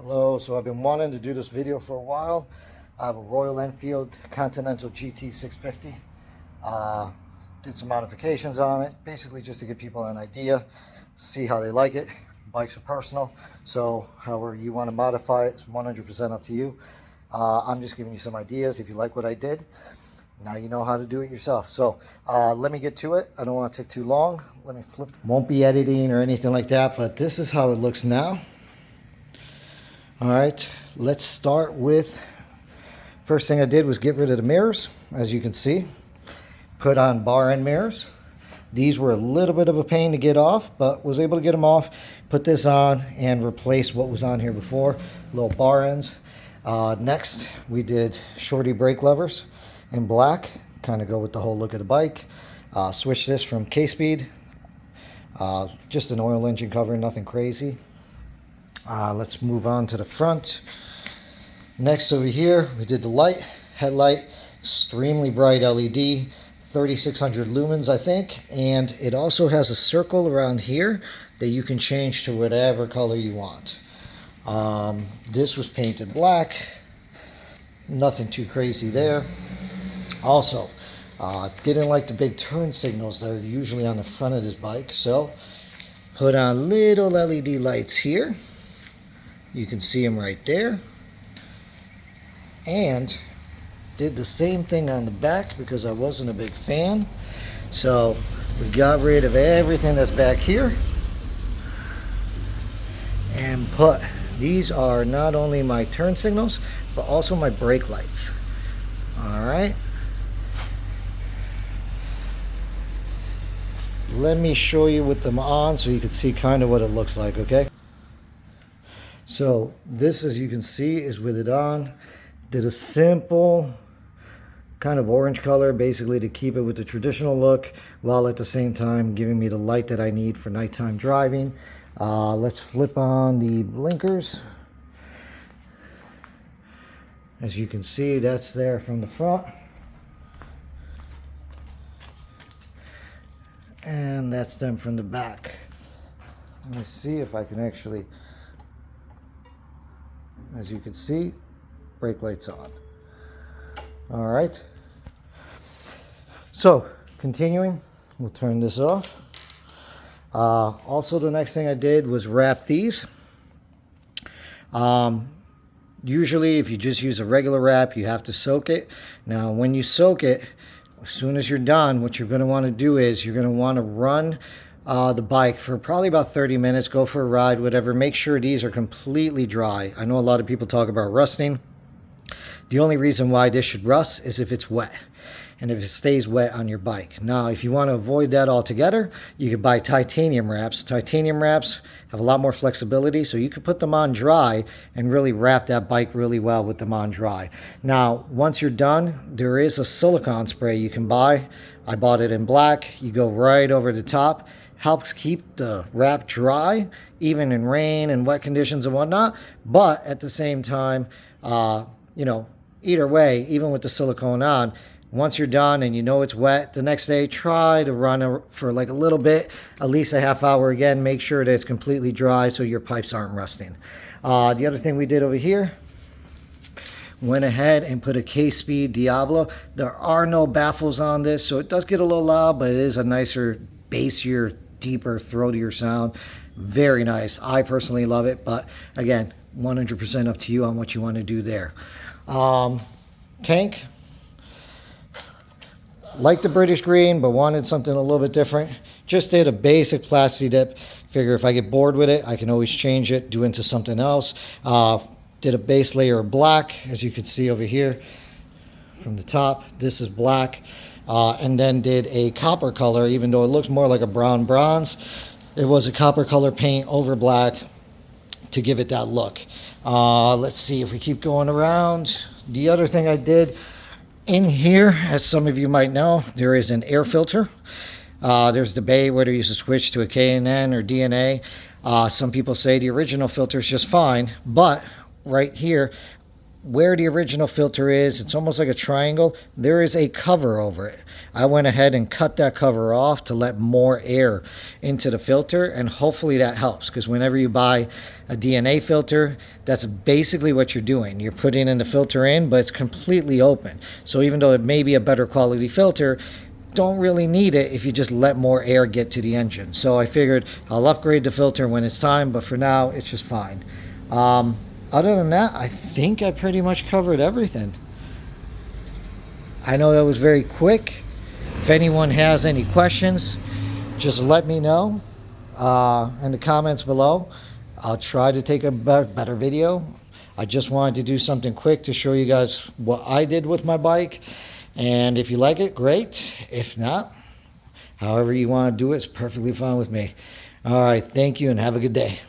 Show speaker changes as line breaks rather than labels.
Hello, so I've been wanting to do this video for a while. I have a Royal Enfield Continental GT 650. Did some modifications on it, basically just to give people an idea, see how they like it. Bikes are personal, so however you want to modify it is 100% up to you. I'm just giving you some ideas. If you like what I did, now you know how to do it yourself. So let me get to it. I don't want to take too long. Let me flip. Won't be editing or anything like that, but this is how it looks now. All right, let's start with, first thing I did was get rid of the mirrors, as you can see. Put on bar end mirrors. These were a little bit of a pain to get off, but was able to get them off. Put this on and replace what was on here before, little bar ends. Next, we did shorty brake levers in black, kind of go with the whole look of the bike. Switch this from K-Speed, just an oil engine cover, nothing crazy. Let's move on to the front. Next over here, we did the light, headlight, extremely bright LED, 3600 lumens, I think. And it also has a circle around here that you can change to whatever color you want. This was painted black, nothing too crazy there. Also, didn't like the big turn signals that are usually on the front of this bike, so put on little LED lights here. You can see them right there. And did the same thing on the back because I wasn't a big fan. So we got rid of everything that's back here and put, these are not only my turn signals, but also my brake lights. All right. Let me show you with them on so you can see kind of what it looks like, okay? So this, as you can see, is with it on. Did a simple kind of orange color, basically to keep it with the traditional look, while at the same time giving me the light that I need for nighttime driving. Let's flip on the blinkers. As you can see, that's there from the front. And that's them from the back. Let me see if I can actually, as you can see, brake lights on. All right. So continuing, we'll turn this off. Also, the next thing I did was wrap these. Usually, if you just use a regular wrap, you have to soak it. Now, when you soak it, as soon as you're done, what you're going to want to do is you're going to want to run the bike for probably about 30 minutes, go for a ride, whatever. Make sure these are completely dry. I know a lot of people talk about rusting. The only reason why this should rust is if it's wet and if it stays wet on your bike. Now, if you want to avoid that altogether, you could buy titanium wraps. Titanium wraps have a lot more flexibility, so you could put them on dry and really wrap that bike really well with them on dry. Now, once you're done, there is a silicone spray you can buy. I bought it in black. You go right over the top. Helps keep the wrap dry, even in rain and wet conditions and whatnot. But at the same time, you know, either way, even with the silicone on, once you're done and you know it's wet, the next day try to run for like a little bit, at least a half hour again. Make sure that it's completely dry so your pipes aren't rusting. The other thing we did over here, went ahead and put a K-Speed Diablo. There are no baffles on this, so it does get a little loud, but it is a nicer, bassier, deeper, throatier sound. Very nice. I personally love it, but again, 100% up to you on what you want to do there. Tank, like the British green, but wanted something a little bit different. Just did a basic plastic dip. Figure if I get bored with it, I can always change it, do into something else. Did a base layer of black, as you can see over here from the top. This is black. And then did a copper color, even though it looks more like a brown bronze. It was a copper color paint over black to give it that look. Let's see if we keep going around. The other thing I did in here, as some of you might know, there is an air filter. There's debate whether you use a switch to a K&N or DNA. Some people say the original filter is just fine, but right here, where the original filter is, it's almost like a triangle. There is a cover over it. I went ahead and cut that cover off to let more air into the filter, and hopefully that helps, because whenever you buy a DNA filter, that's basically what you're doing. You're putting in the filter in, but it's completely open. So even though it may be a better quality filter, don't really need it if you just let more air get to the engine. So I figured I'll upgrade the filter when it's time, but for now it's just fine. Other than that, I think I pretty much covered everything. I know that was very quick. If anyone has any questions, just let me know in the comments below. I'll try to take a better video. I just wanted to do something quick to show you guys what I did with my bike. And if you like it, great. If not, however you want to do it, it's perfectly fine with me. All right, thank you and have a good day.